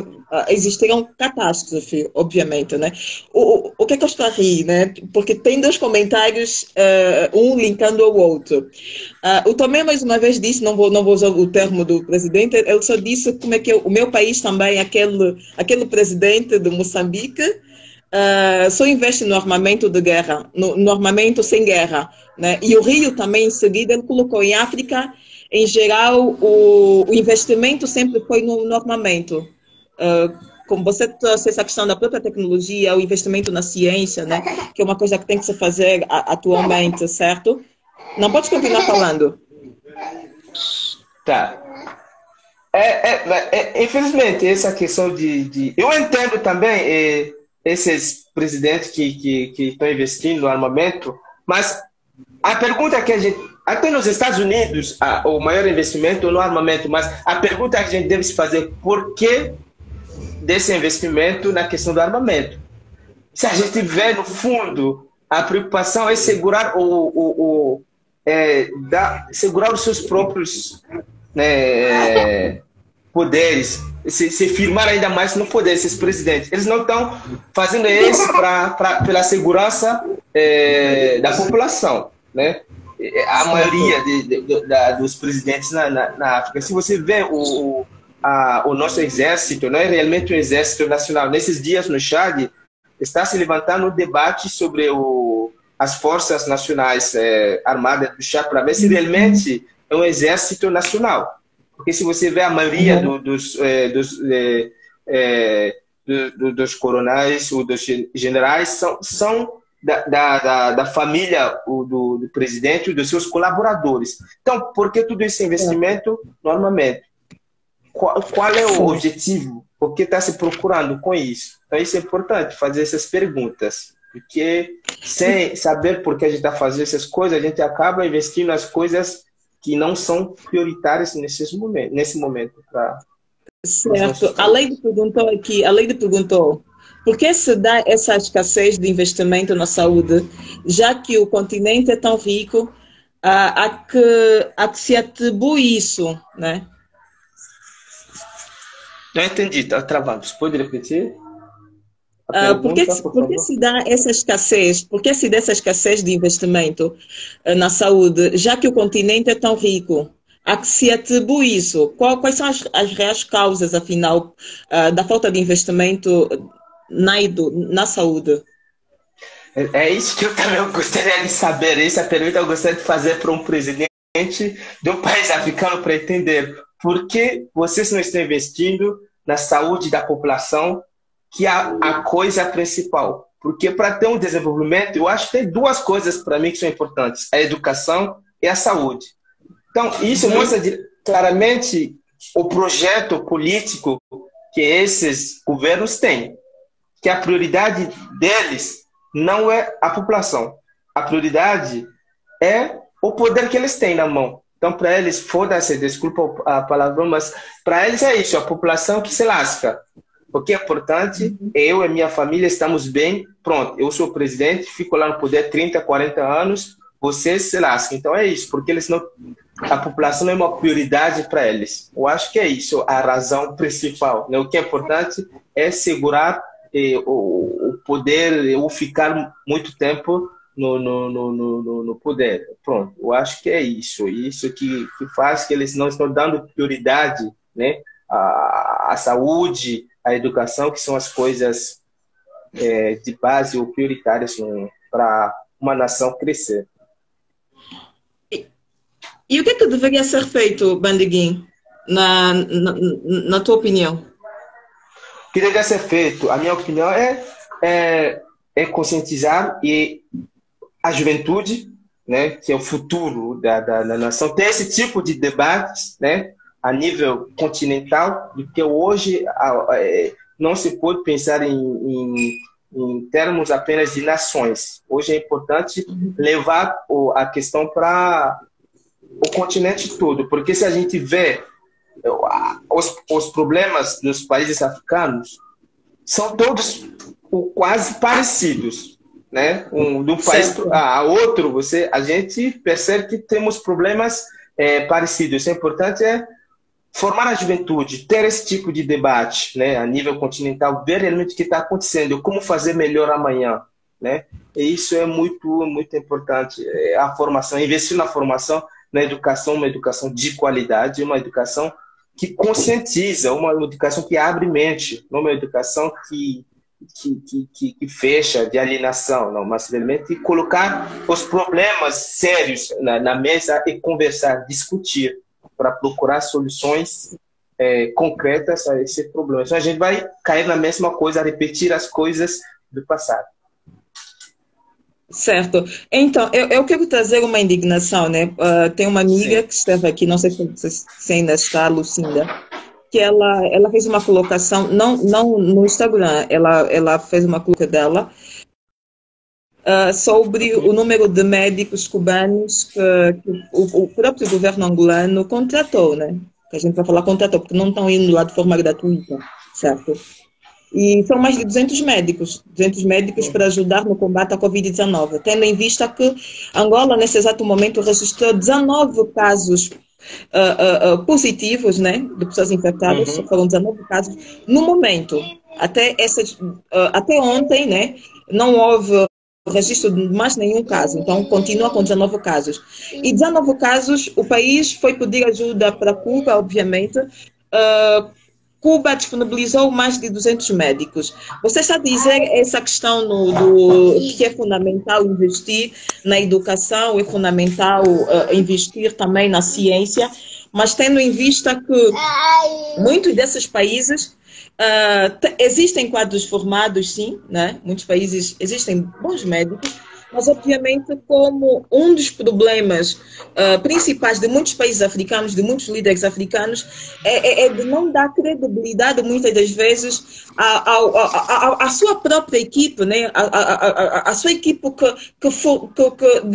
existirão catástrofes, obviamente. Né? O que é que eu estou a rir? Né? Porque tem dois comentários, um linkando ao outro. O Tomé, mais uma vez, disse, não vou usar o termo do presidente, ele só disse como é que o meu país também, aquele presidente de Moçambique, só investe no armamento de guerra, no armamento sem guerra. Né? E o Rio também, em seguida, ele colocou em África. Em geral, o investimento sempre foi no armamento. Como você trouxe essa questão da própria tecnologia, o investimento na ciência, né? Que é uma coisa que tem que se fazer atualmente, certo? Não pode continuar falando. Tá. Infelizmente, essa questão de... Eu entendo também esses presidentes que estão investindo no armamento, mas a pergunta que a gente... Até nos Estados Unidos, o maior investimento no armamento, mas a pergunta que a gente deve se fazer, por que desse investimento na questão do armamento? Se a gente vê, no fundo, a preocupação é segurar segurar os seus próprios, né, poderes, se firmar ainda mais no poder, esses presidentes. Eles não estão fazendo isso pela segurança da população, né? A maioria dos presidentes na África. Se você vê o nosso exército, não é realmente um exército nacional. Nesses dias no Chad, está se levantando um debate sobre as forças nacionais armadas do Chad, para ver se realmente é um exército nacional. Porque se você vê a maioria dos coronéis ou dos generais são da família do presidente e dos seus colaboradores. Então, por que todo esse investimento no armamento? Qual é o objetivo? O que está se procurando com isso? Então, isso é importante, fazer essas perguntas. Porque sem saber por que a gente está fazendo essas coisas, a gente acaba investindo nas coisas que não são prioritárias nesse momento Certo. A lei perguntou, por que se dá essa escassez de investimento na saúde, já que o continente é tão rico, a que se atribui isso, né? Não entendi, tá travando. Você pode repetir a Por que, pergunta, por por que favor? se dá essa escassez? Por que se dá essa escassez de investimento na saúde, já que o continente é tão rico? A que se atribui isso? Quais são as reais causas, afinal, da falta de investimento na saúde? É isso que eu também gostaria de saber. Essa pergunta eu gostaria de fazer para um presidente de um país africano para entender por que vocês não estão investindo na saúde da população, que é a coisa principal. Porque para ter um desenvolvimento, eu acho que tem duas coisas para mim que são importantes: a educação e a saúde. Então, isso mostra claramente o projeto político que esses governos têm, que a prioridade deles não é a população. A prioridade é o poder que eles têm na mão. Então, para eles, foda-se, desculpa a palavra, mas para eles é isso, a população que se lasca. O que é importante, eu e minha família estamos bem, pronto, eu sou o presidente, fico lá no poder 30, 40 anos, vocês se lascam. Então é isso, porque eles não, a população não é uma prioridade para eles. Eu acho que é isso a razão principal, né? O que é importante é segurar o poder, ou ficar muito tempo no poder. Pronto, eu acho que é isso. Isso que faz que eles não estão dando prioridade, né, à saúde, à educação, que são as coisas de base ou prioritárias para uma nação crescer. E o que é que deveria ser feito, Bandiguin, na tua opinião? O que deveria ser feito, a minha opinião, é conscientizar e a juventude, né, que é o futuro da nação, ter esse tipo de debates, né, a nível continental, porque hoje não se pode pensar em termos apenas de nações. Hoje é importante levar a questão para o continente todo, porque se a gente vê os problemas dos países africanos, são todos quase parecidos, né? De um país a outro, a gente percebe que temos problemas parecidos. Isso é importante, formar a juventude, ter esse tipo de debate, né, a nível continental, ver realmente o que está acontecendo, como fazer melhor amanhã, né? E isso é muito, muito importante. A formação, investir na formação, na educação, uma educação de qualidade, uma educação que conscientiza, uma educação que abre mente, não uma educação que fecha, de alienação, não, mas realmente colocar os problemas sérios na mesa e conversar, discutir, para procurar soluções concretas a esse problema. Então a gente vai cair na mesma coisa, repetir as coisas do passado. Certo. Então, eu quero trazer uma indignação, né? Tem uma amiga que esteve aqui, não sei se ainda está, Lucinda, que ela fez uma colocação, não no Instagram, ela fez uma colocação dela sobre o número de médicos cubanos que o próprio governo angolano contratou, né? Que a gente vai falar contratou, porque não estão indo lá de forma gratuita, certo? E são mais de 200 médicos para ajudar no combate à Covid-19, tendo em vista que Angola, nesse exato momento, registrou 19 casos positivos, né, de pessoas infectadas, foram 19 casos no momento. Até ontem, né, não houve registro de mais nenhum caso, então continua com 19 casos. E 19 casos, o país foi pedir ajuda para Cuba, obviamente. Cuba disponibilizou mais de 200 médicos. Você está a dizer essa questão do que é fundamental investir na educação, é fundamental investir também na ciência, mas tendo em vista que muitos desses países existem quadros formados, sim, né? Muitos países existem bons médicos, mas obviamente como um dos problemas principais de muitos países africanos, de muitos líderes africanos, é de não dar credibilidade muitas das vezes à sua própria equipe, né? A sua equipe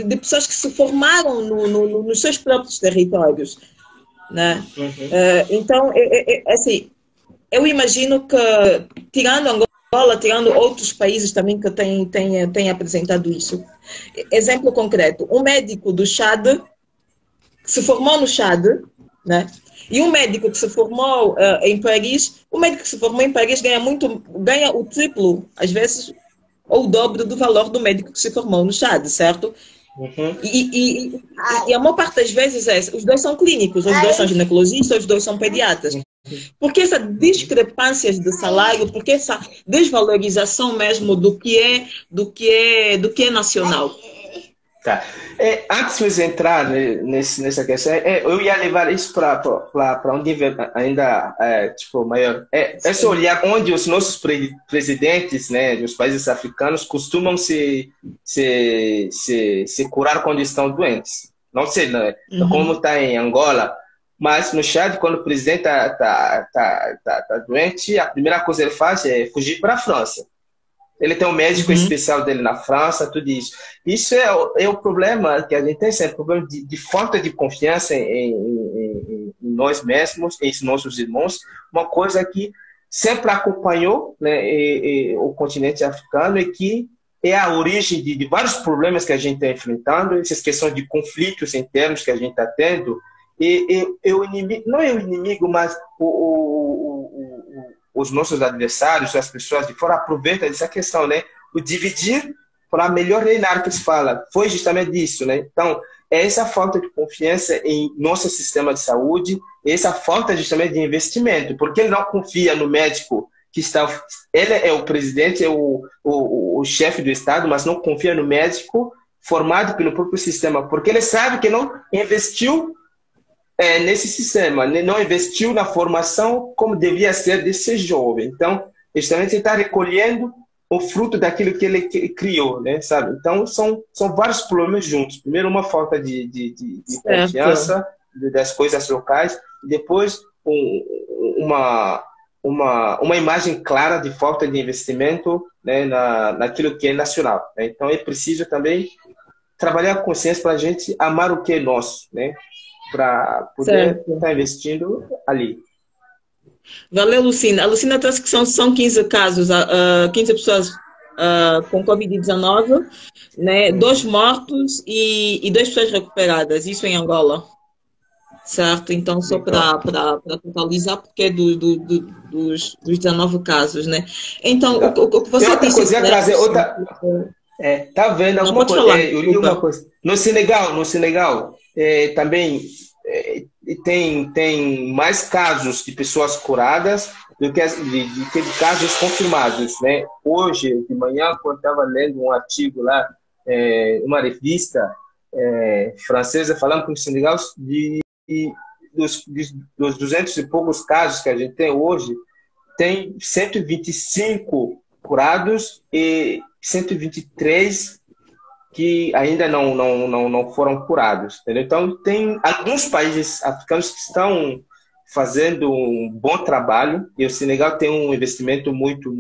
de pessoas que se formaram nos seus próprios territórios, né? Então, assim, eu imagino que, tirando Angola, tirando outros países também que têm apresentado isso. Exemplo concreto, um médico do Chad, que se formou no Chad, né? E um médico que se formou em Paris, o médico que se formou em Paris ganha o triplo, às vezes, ou o dobro do valor do médico que se formou no Chad, certo? Uhum. E a maior parte das vezes os dois são clínicos, os dois são ginecologistas, os dois são pediatras. Porque essa discrepância de salário, porque essa desvalorização mesmo do que é nacional. Tá. Antes de entrar nessa questão, eu ia levar isso para um nível ainda tipo, maior. Esse olhar onde os nossos presidentes, né, dos países africanos costumam se curar quando estão doentes. Não sei, né, como está em Angola, mas no Chad, quando o presidente tá doente, a primeira coisa que ele faz é fugir para a França. Ele tem um médico especial dele na França, tudo isso. Isso é o problema que a gente tem sempre, o problema de falta de confiança em nós mesmos, em nossos irmãos, uma coisa que sempre acompanhou, né, o continente africano e que é a origem de vários problemas que a gente está enfrentando, essas questões de conflitos internos que a gente está tendo. O inimigo, não é o inimigo, mas os nossos adversários, as pessoas de fora aproveitam dessa questão, né? O dividir para melhor reinar que se fala. Foi justamente isso, né? Então, é essa falta de confiança em nosso sistema de saúde, essa falta justamente de investimento, porque ele não confia no médico que está... Ele é o presidente, é o chefe do Estado, mas não confia no médico formado pelo próprio sistema, porque ele sabe que não investiu nesse sistema, não investiu na formação como devia ser desse jovem. Então, justamente ele está recolhendo o fruto daquilo que ele criou, né, sabe? Então, são vários problemas juntos. Primeiro, uma falta de confiança das coisas locais, e depois uma imagem clara de falta de investimento, né, naquilo que é nacional, né? Então, é preciso também trabalhar a consciência para a gente amar o que é nosso, né? Para poder estar investindo ali. Valeu, Lucina. A Lucina trouxe que são 15 casos, 15 pessoas com Covid-19, né? 2 mortos e 2 pessoas recuperadas, isso em Angola. Certo? Então, só para totalizar, porque é dos 19 casos, né? Então, o que você disse... Tá vendo alguma coisa? Eu li uma coisa. No Senegal também tem mais casos de pessoas curadas do que de casos confirmados, né? Hoje, de manhã, quando eu estava lendo um artigo lá, uma revista francesa, falando com o Senegal dos 200 e poucos casos que a gente tem hoje, tem 125 curados e 123 que ainda não foram curados, entendeu? Então, tem alguns países africanos que estão fazendo um bom trabalho, e o Senegal tem um investimento muito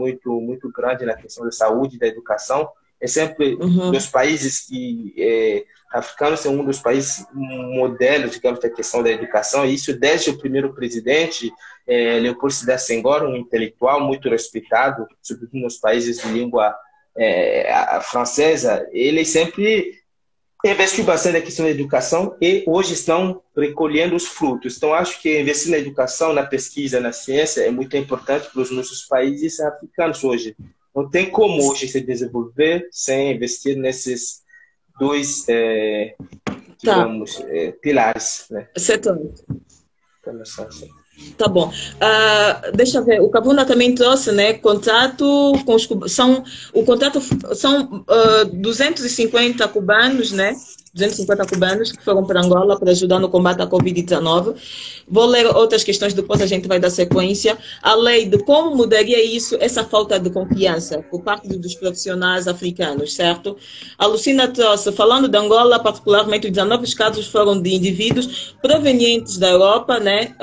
grande na questão da saúde e da educação. É sempre dos países que africanos, é um dos países modelos, digamos, da questão da educação, e isso desde o primeiro presidente, Leopoldo Sédar Senghor, um intelectual muito respeitado, sobretudo nos países de língua francesa. Ele sempre investiu bastante na questão da educação e hoje estão recolhendo os frutos. Então, acho que investir na educação, na pesquisa, na ciência é muito importante para os nossos países africanos hoje. Não tem como hoje se desenvolver sem investir nesses dois, digamos, pilares, né? Setores. Tá bom. Deixa eu ver. O Kavuna também trouxe, né, contato com os cubanos. O contrato são 250 cubanos, né? 250 cubanos que foram para Angola para ajudar no combate à Covid-19. Vou ler outras questões, depois a gente vai dar sequência. A lei de como mudaria isso, essa falta de confiança por parte dos profissionais africanos, certo? A Lucina trouxe, falando de Angola, particularmente, 19 casos foram de indivíduos provenientes da Europa, né?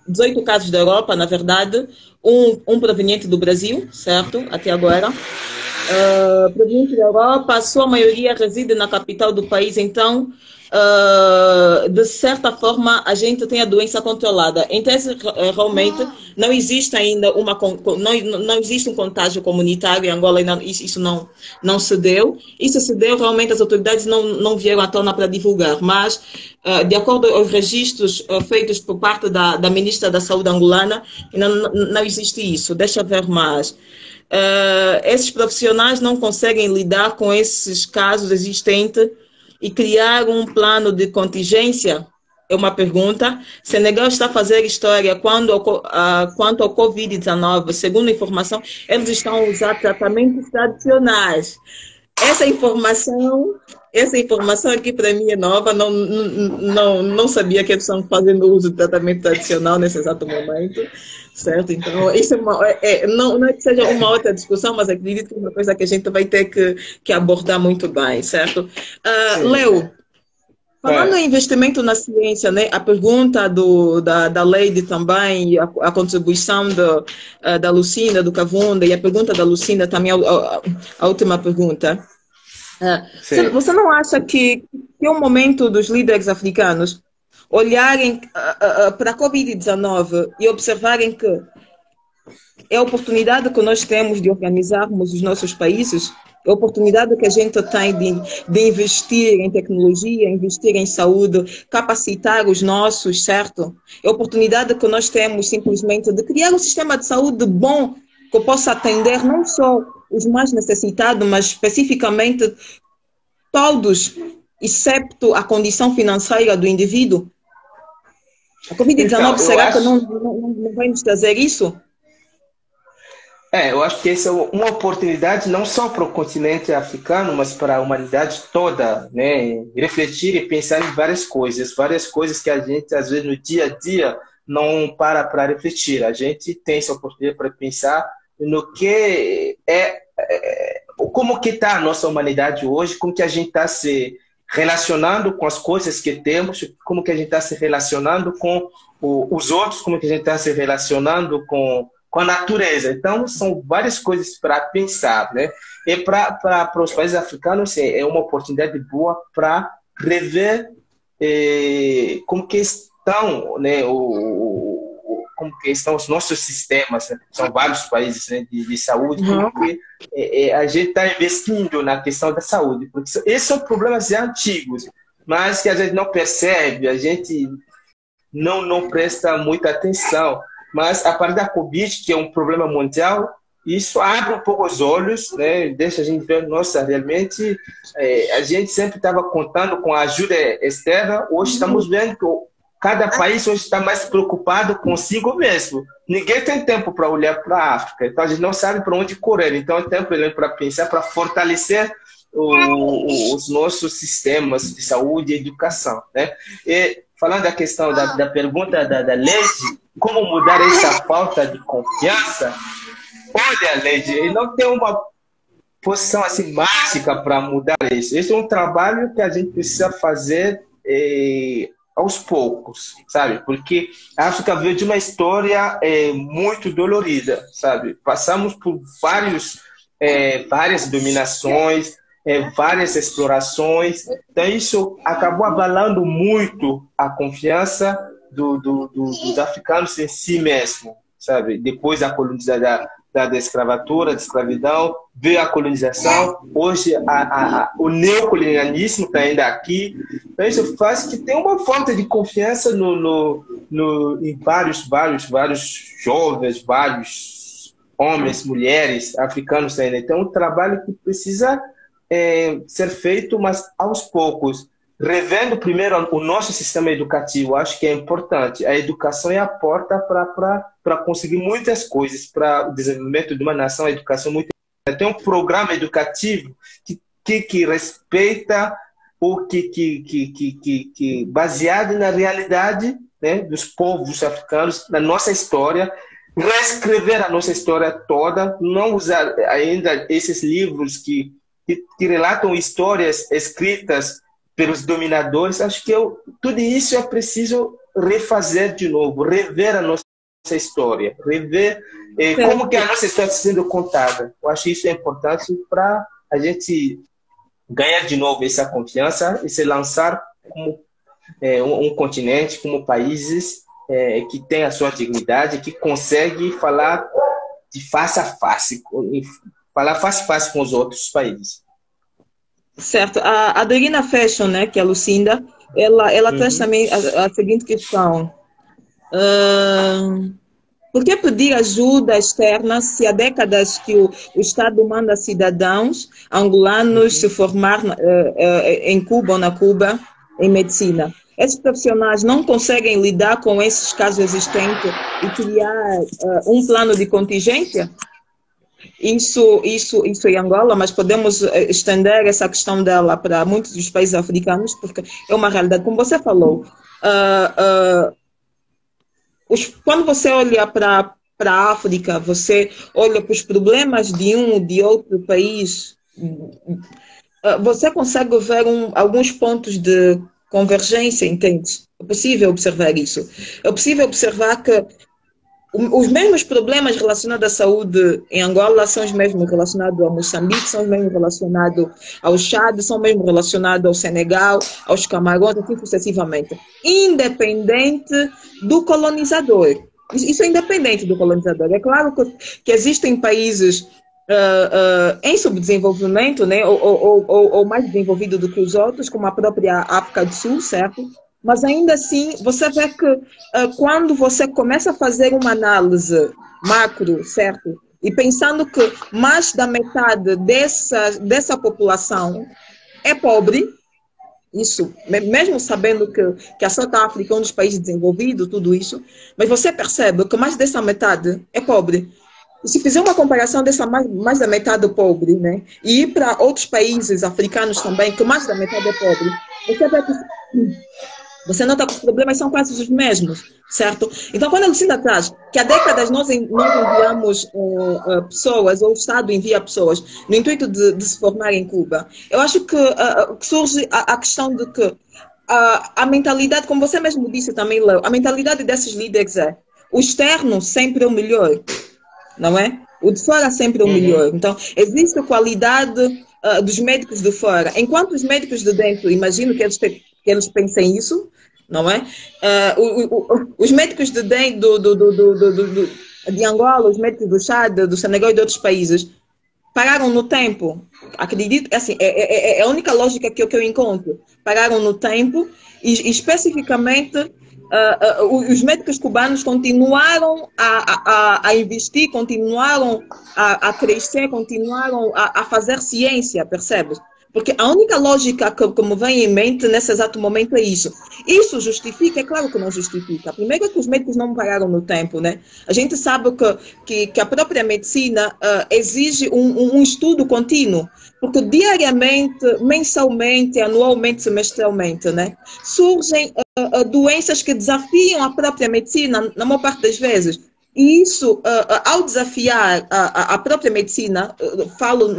18 casos da Europa, na verdade, um proveniente do Brasil, certo? Até agora. provenientes da Europa, a sua maioria reside na capital do país, então, de certa forma, a gente tem a doença controlada. Em tese, realmente, não existe ainda não existe um contágio comunitário em Angola, ainda, isso não se deu. Isso se deu, realmente, as autoridades não vieram à tona para divulgar, mas, de acordo aos registros feitos por parte da ministra da Saúde angolana, não existe isso. Deixa eu ver mais. Esses profissionais não conseguem lidar com esses casos existentes e criar um plano de contingência? É uma pergunta. Senegal está a fazer história quanto ao Covid-19. Segundo a informação, eles estão a usar tratamentos tradicionais. Essa informação aqui para mim é nova, não sabia que eles estão fazendo uso de tratamento tradicional nesse exato momento, certo? Então, isso não é que seja uma outra discussão, mas acredito que é uma coisa que a gente vai ter que abordar muito bem, certo? Leo, falando em investimento na ciência, né, a pergunta da Lady também, a contribuição da Lucinda, do Cavunda, e a pergunta da Lucinda também, a última pergunta. Você não acha que é um momento dos líderes africanos olharem para a Covid-19 e observarem que é a oportunidade que nós temos de organizarmos os nossos países? É a oportunidade que a gente tem de investir em tecnologia, investir em saúde, capacitar os nossos, certo? É a oportunidade que nós temos simplesmente de criar um sistema de saúde bom que possa atender não só os mais necessitados, mas especificamente todos, excepto a condição financeira do indivíduo. A Covid-19, será que não vai nos trazer isso? Eu acho que essa é uma oportunidade não só para o continente africano, mas para a humanidade toda, né? Refletir e pensar em várias coisas que a gente, às vezes, no dia a dia, não para refletir. A gente tem essa oportunidade para pensar no que como que está a nossa humanidade hoje, como que a gente está se relacionando com as coisas que temos, como que a gente está se relacionando com os outros, como que a gente está se relacionando com a natureza. Então, são várias coisas para pensar, né? E para os países africanos, é uma oportunidade boa para rever como que estão, né, como que estão os nossos sistemas, né? São vários países, né, de saúde, porque a gente está investindo na questão da saúde, porque esses são problemas já antigos, mas que a gente não percebe, a gente não presta muita atenção. Mas a partir da Covid, que é um problema mundial, isso abre um pouco os olhos, né? Deixa a gente ver, nossa, realmente a gente sempre estava contando com a ajuda externa, hoje estamos vendo que cada país hoje está mais preocupado consigo mesmo. Ninguém tem tempo para olhar para a África, então a gente não sabe para onde correr, então é tempo para pensar, para fortalecer os nossos sistemas de saúde e educação, né? E falando da questão da pergunta da Leide, como mudar essa falta de confiança? Olha, Leide, ele não tem uma posição assim mágica para mudar isso. Esse é um trabalho que a gente precisa fazer aos poucos, sabe? Porque a África veio de uma história muito dolorida, sabe? Passamos por várias dominações, várias explorações. Então, isso acabou abalando muito a confiança dos africanos em si mesmo, sabe? Depois da colonização, da escravatura, da escravidão, veio a colonização, hoje o neocolonialismo está ainda aqui. Então, isso faz que tem uma falta de confiança em vários jovens, vários homens, mulheres africanos ainda. Então, é um trabalho que precisa ser feito, mas aos poucos, revendo primeiro o nosso sistema educativo. Acho que é importante. A educação é a porta para conseguir muitas coisas, para o desenvolvimento de uma nação. A educação é muito importante. Tem um programa educativo que respeita que baseado na realidade, né, dos povos africanos, na nossa história, reescrever a nossa história toda, não usar ainda esses livros que relatam histórias escritas pelos dominadores. Acho que tudo isso é preciso refazer de novo, rever a nossa história, rever como que a nossa história está sendo contada. Eu acho isso é importante para a gente ganhar de novo essa confiança e se lançar como um continente, como países que tem a sua dignidade, que consegue falar de face a face, falar face a face com os outros países. Certo. A Adelina Fashion, né, que é a Lucinda, ela traz também a seguinte questão. Por que pedir ajuda externa se há décadas que o Estado manda cidadãos angolanos se formar em Cuba ou na Cuba em medicina? Esses profissionais não conseguem lidar com esses casos existentes e criar um plano de contingência? Isso em Angola, mas podemos estender essa questão dela para muitos dos países africanos, porque é uma realidade. Como você falou, quando você olha para a África, você olha para os problemas de um ou de outro país, você consegue ver alguns pontos de convergência, entende? É possível observar isso. É possível observar que os mesmos problemas relacionados à saúde em Angola são os mesmos relacionados a Moçambique, são os mesmos relacionados ao Chad, são os mesmos relacionados ao Senegal, aos Camarões, assim sucessivamente. Independente do colonizador. Isso é independente do colonizador. É claro que existem países em subdesenvolvimento, né, ou mais desenvolvidos do que os outros, como a própria África do Sul, certo? Mas ainda assim, você vê que quando você começa a fazer uma análise macro, certo? E pensando que mais da metade dessa população é pobre, isso, mesmo sabendo que a South África é um dos países desenvolvidos, tudo isso, mas você percebe que mais dessa metade é pobre. E se fizer uma comparação dessa mais da metade pobre, né? E ir para outros países africanos também, que mais da metade é pobre, você vê que você nota que os problemas são quase os mesmos, certo? Então, quando a Lucinda traz que há décadas nós enviamos pessoas, ou o Estado envia pessoas, no intuito de se formar em Cuba, eu acho que surge a questão de que a mentalidade, como você mesmo disse também, Léo, a mentalidade desses líderes é o externo sempre é o melhor, não é? O de fora sempre é o melhor. Então, existe a qualidade dos médicos de fora. Enquanto os médicos de dentro, imagino que eles pensem isso, não é? Os médicos de dentro de Angola, os médicos do Chad, do Senegal e de outros países, pararam no tempo. Acredito, assim, é a única lógica que eu encontro. Pararam no tempo e especificamente os médicos cubanos continuaram a investir, continuaram a crescer, continuaram a fazer ciência, percebe? Porque a única lógica que me vem em mente nesse exato momento é isso. Isso justifica? É claro que não justifica. Primeiro é que os médicos não pararam no tempo, né? A gente sabe que a própria medicina exige um estudo contínuo, porque diariamente, mensalmente, anualmente, semestralmente, né? Surgem doenças que desafiam a própria medicina, na maior parte das vezes. E isso, ao desafiar a própria medicina, falo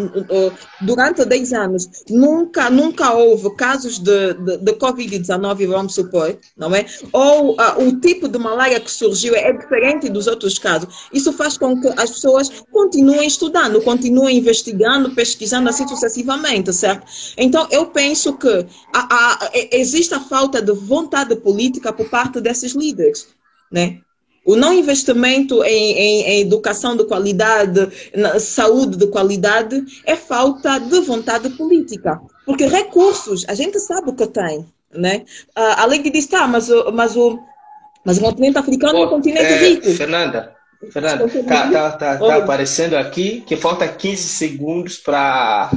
durante 10 anos, nunca houve casos de Covid-19, vamos supor, não é? Ou o tipo de malária que surgiu é diferente dos outros casos. Isso faz com que as pessoas continuem estudando, continuem investigando, pesquisando, assim sucessivamente, certo? Então, eu penso que existe a falta de vontade política por parte desses líderes, né? O não investimento em educação de qualidade, saúde de qualidade, é falta de vontade política. Porque recursos, a gente sabe o que tem, né? Além de dizer, mas o continente africano é um continente rico. Fernanda, tá aparecendo aqui que falta 15 segundos para